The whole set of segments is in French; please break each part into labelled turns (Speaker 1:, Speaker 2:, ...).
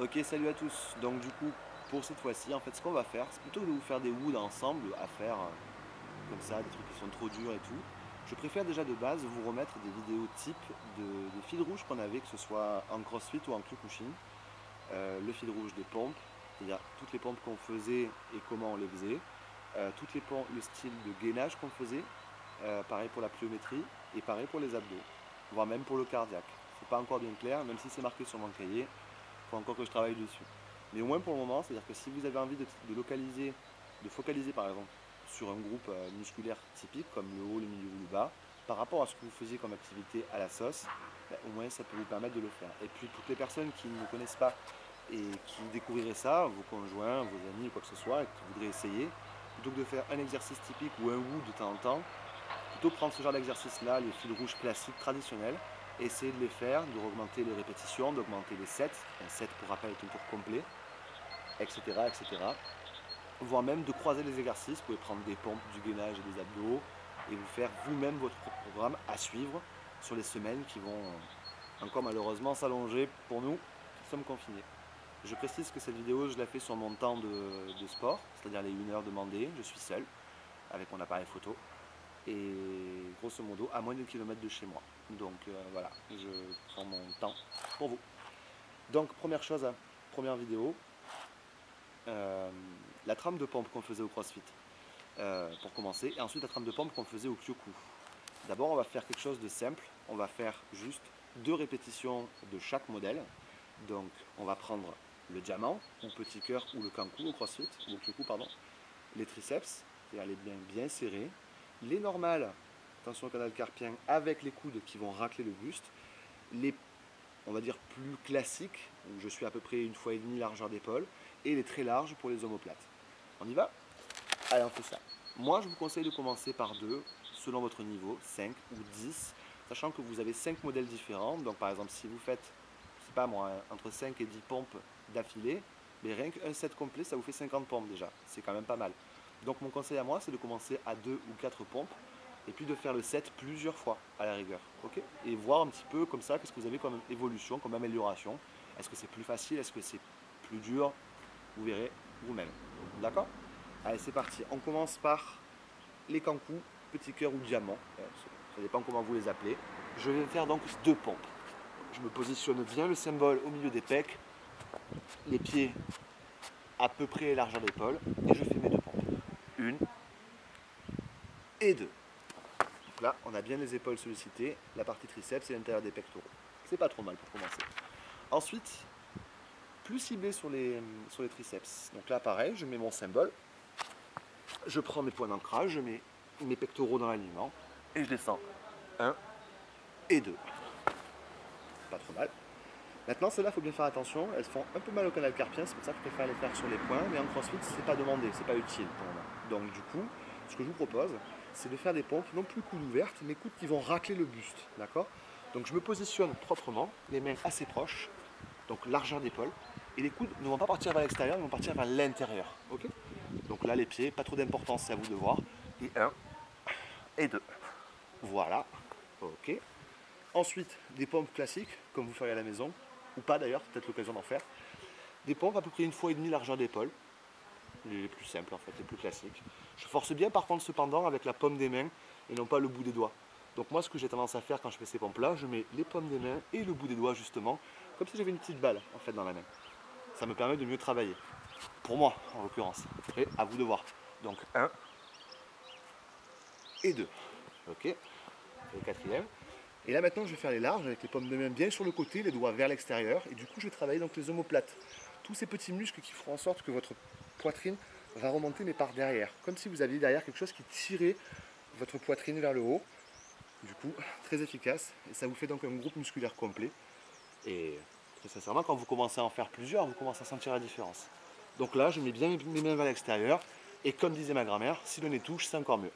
Speaker 1: Ok, salut à tous. Donc du coup, pour cette fois-ci, en fait, ce qu'on va faire, c'est plutôt que de vous faire des woods ensemble à faire comme ça, des trucs qui sont trop durs et tout. Je préfère déjà de base vous remettre des vidéos type des fils rouges qu'on avait, que ce soit en CrossFit ou en Kyokushin. Le fil rouge des pompes, c'est-à-dire toutes les pompes qu'on faisait et comment on les faisait. Toutes les pompes, le style de gainage qu'on faisait. Pareil pour la pliométrie et pareil pour les abdos, voire même pour le cardiaque. C'est pas encore bien clair, même si c'est marqué sur mon cahier. Faut encore que je travaille dessus. Mais au moins pour le moment, c'est-à-dire que si vous avez envie de localiser, de focaliser par exemple sur un groupe musculaire typique comme le haut, le milieu ou le bas, par rapport à ce que vous faisiez comme activité à la sauce, au moins ça peut vous permettre de le faire. Et puis toutes les personnes qui ne connaissent pas et qui découvriraient ça, vos conjoints, vos amis ou quoi que ce soit, et qui voudraient essayer, plutôt que de faire un exercice typique ou un ou de temps en temps, plutôt prendre ce genre d'exercice-là, les fils rouges classiques, traditionnels, essayer de les faire, d'augmenter les répétitions, d'augmenter les sets. Un set pour rappel est un tour complet, etc., etc. Voire même de croiser les exercices. Vous pouvez prendre des pompes, du gainage et des abdos et vous faire vous-même votre propre programme à suivre sur les semaines qui vont encore malheureusement s'allonger pour nous qui sommes confinés. Je précise que cette vidéo, je la fais sur mon temps de sport, c'est-à-dire les 1 heure demandée. Je suis seul avec mon appareil photo et grosso modo à moins de kilomètres de chez moi. Donc voilà, je prends mon temps pour vous. Donc première chose, première vidéo, euh, la trame de pompe qu'on faisait au CrossFit pour commencer, et ensuite la trame de pompe qu'on faisait au Kyoku. D'abord on va faire quelque chose de simple, on va faire juste 2 répétitions de chaque modèle. Donc on va prendre le diamant, ou petit cœur, ou le kanku au CrossFit, ou au Kyoku pardon, les triceps, c'est-à-dire les bien serrés, les normales, attention au canal carpien, avec les coudes qui vont racler le buste, les, on va dire, plus classiques, où je suis à peu près 1,5 fois largeur d'épaule, et les très larges pour les omoplates. On y va? Allez, on fait ça. Moi, je vous conseille de commencer par 2, selon votre niveau, 5 ou 10, sachant que vous avez 5 modèles différents. Donc, par exemple, si vous faites, je sais pas moi, entre 5 et 10 pompes d'affilée, mais rien qu'un set complet, ça vous fait 50 pompes déjà. C'est quand même pas mal. Donc, mon conseil à moi, c'est de commencer à 2 ou 4 pompes, et puis de faire le set plusieurs fois, à la rigueur. Ok? Et voir un petit peu comme ça, qu'est-ce que vous avez comme évolution, comme amélioration. Est-ce que c'est plus facile? Est-ce que c'est plus dur? Vous verrez vous-même. D'accord? Allez, c'est parti. On commence par les cancous, petit cœur ou diamant. Ça dépend comment vous les appelez. Je vais faire donc 2 pompes. Je me positionne bien le symbole au milieu des pecs, les pieds à peu près largeur d'épaule, et je fais mes 2 pompes. 1 et 2. Donc là, on a bien les épaules sollicitées, la partie triceps et l'intérieur des pectoraux. C'est pas trop mal pour commencer. Ensuite, plus ciblé sur les triceps. Donc là, pareil, je mets mon symbole, je prends mes points d'ancrage, je mets mes pectoraux dans l'alignement, et je descends 1 et 2. Pas trop mal. Maintenant, celles-là, il faut bien faire attention. Elles font un peu mal au canal carpien, c'est pour ça que je préfère les faire sur les points. Mais en crossfit, c'est pas demandé, c'est pas utile pour moi. Donc, du coup, ce que je vous propose, c'est de faire des pompes, non plus coudes ouvertes, mais coudes qui vont racler le buste. D'accord? Donc, je me positionne proprement, les mains assez proches, donc largeur d'épaule. Et les coudes ne vont pas partir vers l'extérieur, ils vont partir vers l'intérieur. Ok? Donc là, les pieds, pas trop d'importance, c'est à vous de voir. Et 1 et 2. Voilà. Ok. Ensuite, des pompes classiques, comme vous feriez à la maison, ou pas d'ailleurs, peut-être l'occasion d'en faire. Des pompes à peu près 1,5 fois largeur d'épaule, les plus simples en fait, les plus classiques. Je force bien par contre cependant avec la paume des mains et non pas le bout des doigts. Donc moi ce que j'ai tendance à faire quand je fais ces pompes là, je mets les paumes des mains et le bout des doigts justement, comme si j'avais une petite balle en fait dans la main. Ça me permet de mieux travailler. Pour moi en l'occurrence. Après, à vous de voir. Donc 1 et 2. Ok, le quatrième. Et là maintenant je vais faire les larges avec les paumes de main bien sur le côté, les doigts vers l'extérieur. Et du coup je vais travailler donc les omoplates. Tous ces petits muscles qui feront en sorte que votre poitrine va remonter mais par derrière. Comme si vous aviez derrière quelque chose qui tirait votre poitrine vers le haut. Du coup, très efficace. Et ça vous fait donc un groupe musculaire complet. Et très sincèrement, quand vous commencez à en faire plusieurs, vous commencez à sentir la différence. Donc là, je mets bien mes mains vers l'extérieur. Et comme disait ma grand-mère, si le nez touche, c'est encore mieux.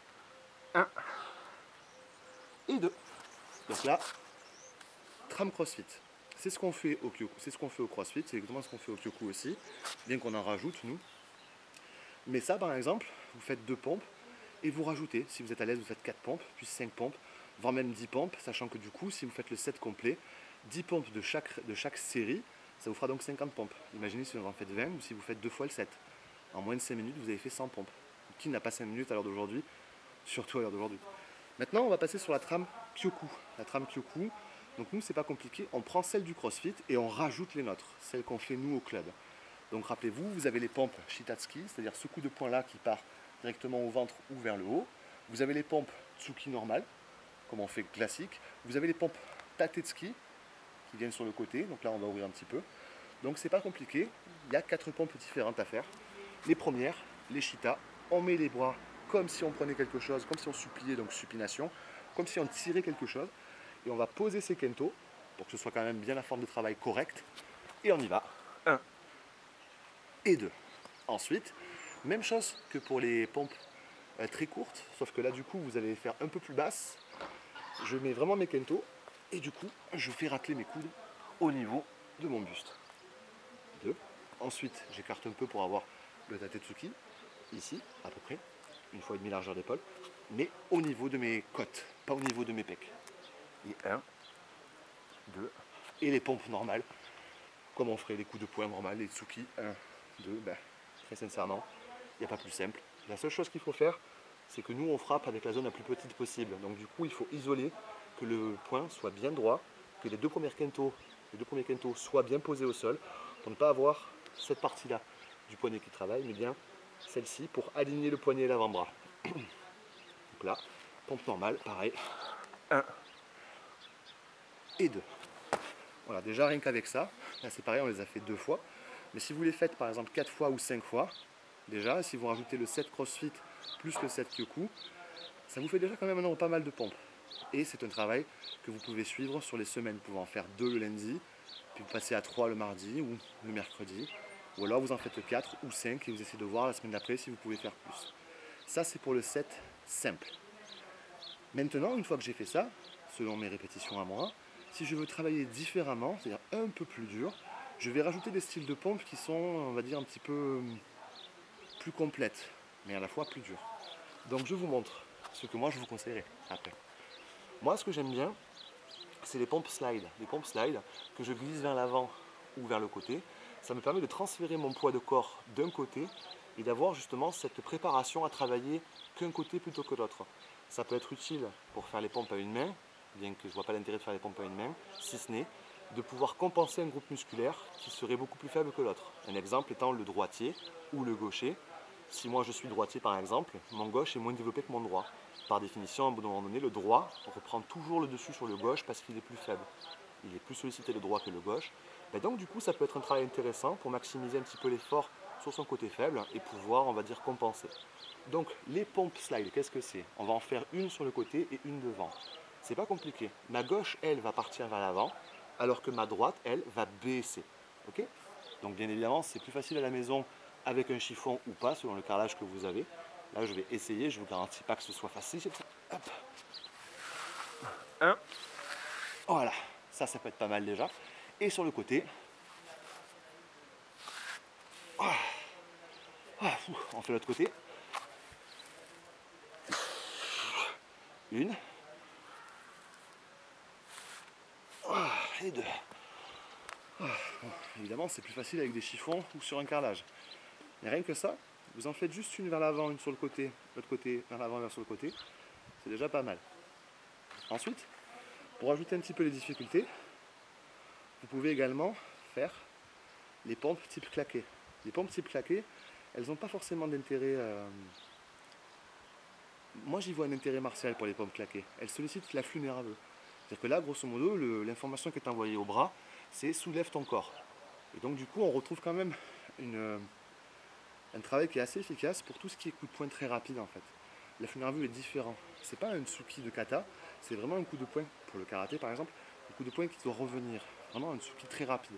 Speaker 1: 1 et 2. Donc là, tram crossfit. C'est ce qu'on fait au Kyoku, c'est ce qu'on fait au CrossFit, c'est exactement ce qu'on fait au Kyoku aussi, bien qu'on en rajoute nous. Mais ça par exemple, vous faites 2 pompes et vous rajoutez, si vous êtes à l'aise, vous faites 4 pompes, puis 5 pompes, voire même 10 pompes, sachant que du coup, si vous faites le set complet, 10 pompes de chaque série, Ça vous fera donc 50 pompes. Imaginez si vous en faites 20 ou si vous faites 2 fois le 7. En moins de 5 minutes, vous avez fait 100 pompes. Qui n'a pas 5 minutes à l'heure d'aujourd'hui? Surtout à l'heure d'aujourd'hui. Maintenant, on va passer sur la trame Kyoku. La trame Kyoku, donc nous, c'est pas compliqué. On prend celle du CrossFit et on rajoute les nôtres, celles qu'on fait nous au club. Donc rappelez-vous, vous avez les pompes Shitatsuki, c'est-à-dire ce coup de poing là qui part directement au ventre ou vers le haut. Vous avez les pompes Tsuki normales, comme on fait classique. Vous avez les pompes Tatetsuki qui viennent sur le côté. Donc là, on va ouvrir un petit peu. Donc c'est pas compliqué. Il y a 4 pompes différentes à faire. Les premières, les Shita, on met les bras comme si on prenait quelque chose, comme si on suppliait, donc supination, comme si on tirait quelque chose. Et on va poser ces kento pour que ce soit quand même bien la forme de travail correcte. Et on y va. 1 et 2. Ensuite, même chose que pour les pompes très courtes, sauf que là du coup vous allez les faire un peu plus basses. Je mets vraiment mes kento et du coup je fais racler mes coudes au niveau de mon buste. 2. Ensuite j'écarte un peu pour avoir le Tatetsuki, ici à peu près, 1,5 fois largeur d'épaule, mais au niveau de mes côtes, pas au niveau de mes pecs. Et 1, 2, et les pompes normales, comme on ferait les coups de poing normales, les Tsuki, 1, 2, ben, très sincèrement, il n'y a pas plus simple. La seule chose qu'il faut faire, c'est que nous on frappe avec la zone la plus petite possible. Donc du coup il faut isoler, que le poing soit bien droit, que les deux premiers kento soient bien posés au sol, pour ne pas avoir cette partie-là du poignet qui travaille, mais bien celle-ci pour aligner le poignet et l'avant-bras. Donc là, pompe normale, pareil, 1 et 2. Voilà, déjà rien qu'avec ça, là c'est pareil, on les a fait 2 fois. Mais si vous les faites par exemple 4 fois ou 5 fois, déjà, si vous rajoutez le 7 CrossFit plus le 7 Kyoku, ça vous fait déjà quand même un nombre pas mal de pompes. Et c'est un travail que vous pouvez suivre sur les semaines. Vous pouvez en faire 2 le lundi, puis vous passez à 3 le mardi ou le mercredi. Ou alors vous en faites 4 ou 5 et vous essayez de voir la semaine d'après si vous pouvez faire plus. Ça c'est pour le set simple. Maintenant, une fois que j'ai fait ça, selon mes répétitions à moi, si je veux travailler différemment, c'est-à-dire un peu plus dur, je vais rajouter des styles de pompes qui sont, on va dire, un petit peu plus complètes, mais à la fois plus dures. Donc je vous montre ce que moi je vous conseillerais après. Moi, ce que j'aime bien, c'est les pompes slide. Les pompes slide que je glisse vers l'avant ou vers le côté. Ça me permet de transférer mon poids de corps d'un côté et d'avoir justement cette préparation à travailler qu'un côté plutôt que l'autre. Ça peut être utile pour faire les pompes à une main, bien que je ne vois pas l'intérêt de faire les pompes à une main, si ce n'est de pouvoir compenser un groupe musculaire qui serait beaucoup plus faible que l'autre. Un exemple étant le droitier ou le gaucher. Si moi je suis droitier par exemple, mon gauche est moins développé que mon droit. Par définition, à un moment donné, le droit reprend toujours le dessus sur le gauche parce qu'il est plus faible. Il est plus sollicité le droit que le gauche. Et donc du coup, ça peut être un travail intéressant pour maximiser un petit peu l'effort sur son côté faible et pouvoir, on va dire, compenser. Donc les pompes slide, qu'est-ce que c'est? On va en faire une sur le côté et une devant. C'est pas compliqué. Ma gauche, elle, va partir vers l'avant, alors que ma droite, elle, va baisser. Ok? Donc bien évidemment, c'est plus facile à la maison avec un chiffon ou pas, selon le carrelage que vous avez. Là, je vais essayer, je ne vous garantis pas que ce soit facile. Hop. 1. Voilà, ça peut être pas mal déjà. Et sur le côté, on fait l'autre côté. 1. Et 2. Évidemment, c'est plus facile avec des chiffons ou sur un carrelage. Mais rien que ça, vous en faites juste une vers l'avant, une sur le côté, l'autre côté, vers l'avant, vers sur le côté. C'est déjà pas mal. Ensuite, pour ajouter un petit peu les difficultés, vous pouvez également faire les pompes type claqué. Les pompes type claqué, elles n'ont pas forcément d'intérêt. Moi, j'y vois un intérêt martial pour les pompes claquées. Elles sollicitent l'afflux nerveux. C'est-à-dire que là, grosso modo, l'information qui est envoyée au bras, c'est soulève ton corps. Et donc, du coup, on retrouve quand même un travail qui est assez efficace pour tout ce qui est coup de poing très rapide en fait. L'afflux nerveux est différent. C'est pas un tsuki de kata, c'est vraiment un coup de poing, pour le karaté par exemple, un coup de poing qui doit revenir. Vraiment un tsuki très rapide.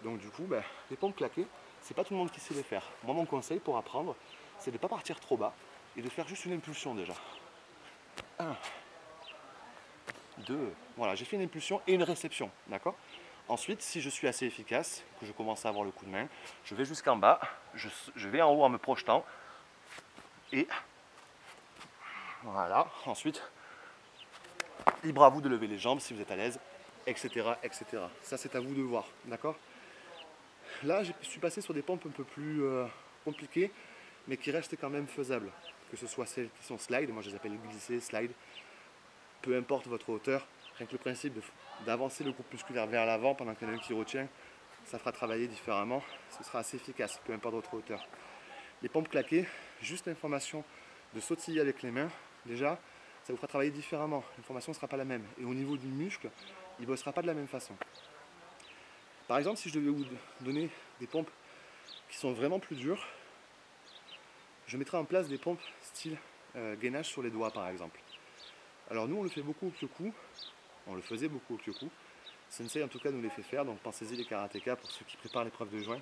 Speaker 1: Donc du coup, les pompes claquées, c'est pas tout le monde qui sait les faire. Moi, mon conseil pour apprendre, c'est de ne pas partir trop bas et de faire juste une impulsion déjà. 1, 2, voilà, j'ai fait une impulsion et une réception, d'accord? Ensuite, si je suis assez efficace, que je commence à avoir le coup de main, je vais jusqu'en bas, je vais en haut en me projetant, et voilà. Ensuite, libre à vous de lever les jambes si vous êtes à l'aise, etc., etc. Ça, c'est à vous de voir, d'accord? Là, je suis passé sur des pompes un peu plus compliquées, mais qui restent quand même faisables. Que ce soit celles qui sont slide, moi je les appelle glissées, slide, peu importe votre hauteur, rien que le principe d'avancer le groupe musculaire vers l'avant pendant qu'il y en a un qui retient, ça fera travailler différemment, ce sera assez efficace, peu importe votre hauteur. Les pompes claquées, juste l'information de sautiller avec les mains, déjà, ça vous fera travailler différemment. L'information ne sera pas la même. Et au niveau du muscle, il ne bossera pas de la même façon. Par exemple, si je devais vous donner des pompes qui sont vraiment plus dures, je mettrais en place des pompes style gainage sur les doigts par exemple. Alors nous on le fait beaucoup au Kyoku, on le faisait beaucoup au Kyoku. Sensei en tout cas nous les fait faire, donc pensez-y les karatékas pour ceux qui préparent l'épreuve de juin,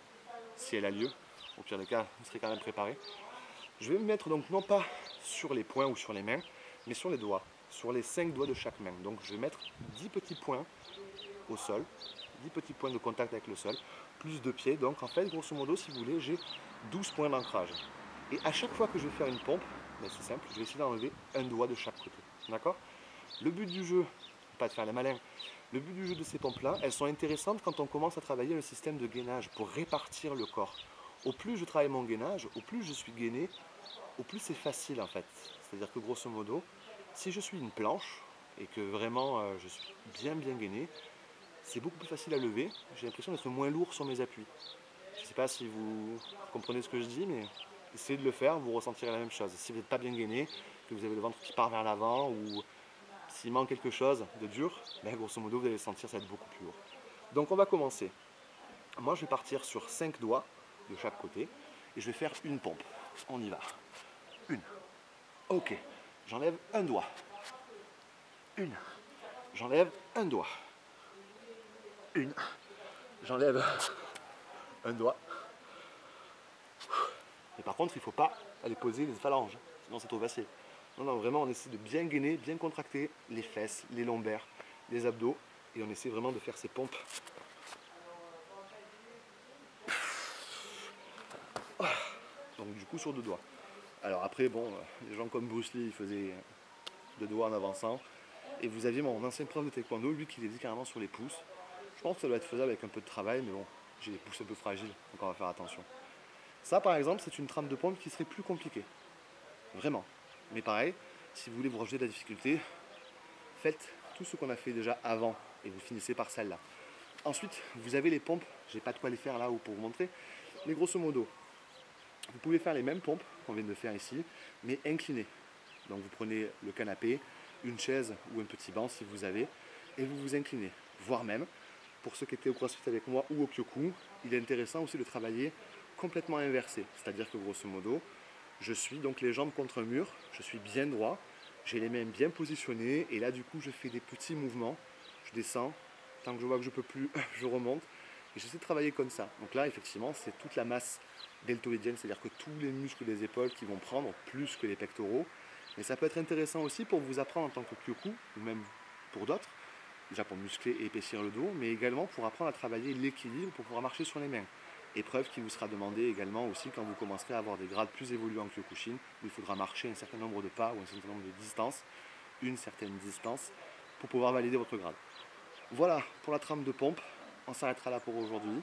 Speaker 1: si elle a lieu. Au pire des cas, vous serez quand même préparé. Je vais me mettre donc non pas sur les poings ou sur les mains, mais sur les doigts, sur les 5 doigts de chaque main. Donc je vais mettre 10 petits points au sol, 10 petits points de contact avec le sol, plus 2 pieds. Donc en fait, grosso modo, si vous voulez, j'ai 12 points d'ancrage. Et à chaque fois que je vais faire une pompe, ben c'est simple, je vais essayer d'enlever un doigt de chaque côté. D'accord? Le but du jeu, pas de faire les malins, le but du jeu de ces pompes-là, elles sont intéressantes quand on commence à travailler le système de gainage pour répartir le corps. Au plus je travaille mon gainage, au plus je suis gainé, au plus c'est facile en fait. C'est-à-dire que grosso modo, si je suis une planche et que vraiment je suis bien gainé, c'est beaucoup plus facile à lever. J'ai l'impression d'être moins lourd sur mes appuis. Je ne sais pas si vous comprenez ce que je dis, mais essayez de le faire, vous ressentirez la même chose. Si vous n'êtes pas bien gainé, que vous avez le ventre qui part vers l'avant ou s'il manque quelque chose de dur, ben, grosso modo vous allez sentir ça va être beaucoup plus lourd. Donc on va commencer. Moi je vais partir sur 5 doigts de chaque côté et je vais faire une pompe. On y va. Une. Ok. J'enlève un doigt. Une. J'enlève un doigt. Une. J'enlève un doigt. Et par contre, il ne faut pas aller poser les phalanges, sinon c'est trop facile. Non, non, vraiment, on essaie de bien gainer, bien contracter les fesses, les lombaires, les abdos, et on essaie vraiment de faire ces pompes. Donc du coup sur 2 doigts. Alors après, bon, les gens comme Bruce Lee, ils faisaient 2 doigts en avançant. Et vous aviez mon ancien prof de taekwondo, lui qui les dit carrément sur les pouces. Je pense que ça doit être faisable avec un peu de travail, mais bon, j'ai les pouces un peu fragiles, donc on va faire attention. Ça par exemple, c'est une trame de pompe qui serait plus compliquée. Vraiment. Mais pareil, si vous voulez vous rajouter de la difficulté, faites tout ce qu'on a fait déjà avant et vous finissez par celle-là. Ensuite, vous avez les pompes, j'ai pas de quoi les faire là ou pour vous montrer, mais grosso modo, vous pouvez faire les mêmes pompes qu'on vient de faire ici, mais inclinées. Donc vous prenez le canapé, une chaise ou un petit banc si vous avez, et vous vous inclinez. Voire même, pour ceux qui étaient au CrossFit avec moi ou au Kyoku, il est intéressant aussi de travailler complètement inversé. C'est-à-dire que grosso modo, je suis donc les jambes contre un mur, je suis bien droit, j'ai les mains bien positionnées, et là du coup je fais des petits mouvements, je descends, tant que je vois que je peux plus, je remonte, et j'essaie de travailler comme ça. Donc là effectivement c'est toute la masse deltoïdienne, c'est-à-dire que tous les muscles des épaules qui vont prendre plus que les pectoraux, mais ça peut être intéressant aussi pour vous apprendre en tant que Kyoku, ou même pour d'autres, déjà pour muscler et épaissir le dos, mais également pour apprendre à travailler l'équilibre pour pouvoir marcher sur les mains. Épreuve qui vous sera demandée également aussi quand vous commencerez à avoir des grades plus évolués en Kyokushin, où il faudra marcher un certain nombre de pas ou un certain nombre de distances, une certaine distance, pour pouvoir valider votre grade. Voilà pour la trame de pompe, on s'arrêtera là pour aujourd'hui.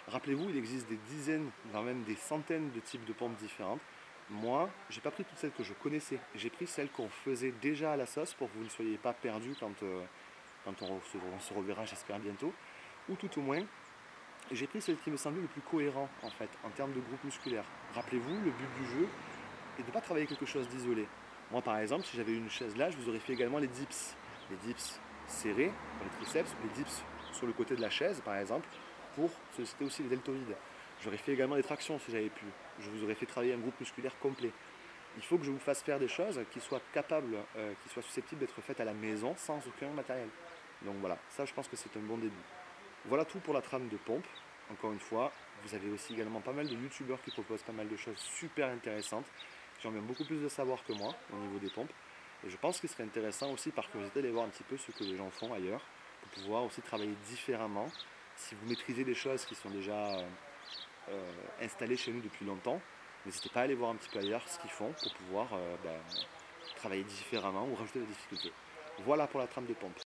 Speaker 1: Rappelez-vous, il existe des dizaines, voire même des centaines de types de pompes différentes. Moi, j'ai pas pris toutes celles que je connaissais, j'ai pris celles qu'on faisait déjà à la sauce pour que vous ne soyez pas perdus quand on se reverra, j'espère bientôt, ou tout au moins, j'ai pris celle qui me semblait le plus cohérent en fait, en termes de groupe musculaire. Rappelez-vous, le but du jeu est de ne pas travailler quelque chose d'isolé. Moi par exemple, si j'avais une chaise là, je vous aurais fait également les dips. Les dips serrés pour les triceps, les dips sur le côté de la chaise par exemple, pour solliciter aussi les deltoïdes. J'aurais fait également des tractions si j'avais pu. Je vous aurais fait travailler un groupe musculaire complet. Il faut que je vous fasse faire des choses qui soient capables, qui soient susceptibles d'être faites à la maison sans aucun matériel. Donc voilà, ça je pense que c'est un bon début. Voilà tout pour la trame de pompe. Encore une fois, vous avez aussi également pas mal de youtubeurs qui proposent pas mal de choses super intéressantes, qui ont même beaucoup plus de savoir que moi au niveau des pompes. Et je pense qu'il serait intéressant aussi par curiosité d'aller voir un petit peu ce que les gens font ailleurs, pour pouvoir aussi travailler différemment. Si vous maîtrisez des choses qui sont déjà installées chez nous depuis longtemps, n'hésitez pas à aller voir un petit peu ailleurs ce qu'ils font pour pouvoir travailler différemment ou rajouter des difficultés. Voilà pour la trame de pompe.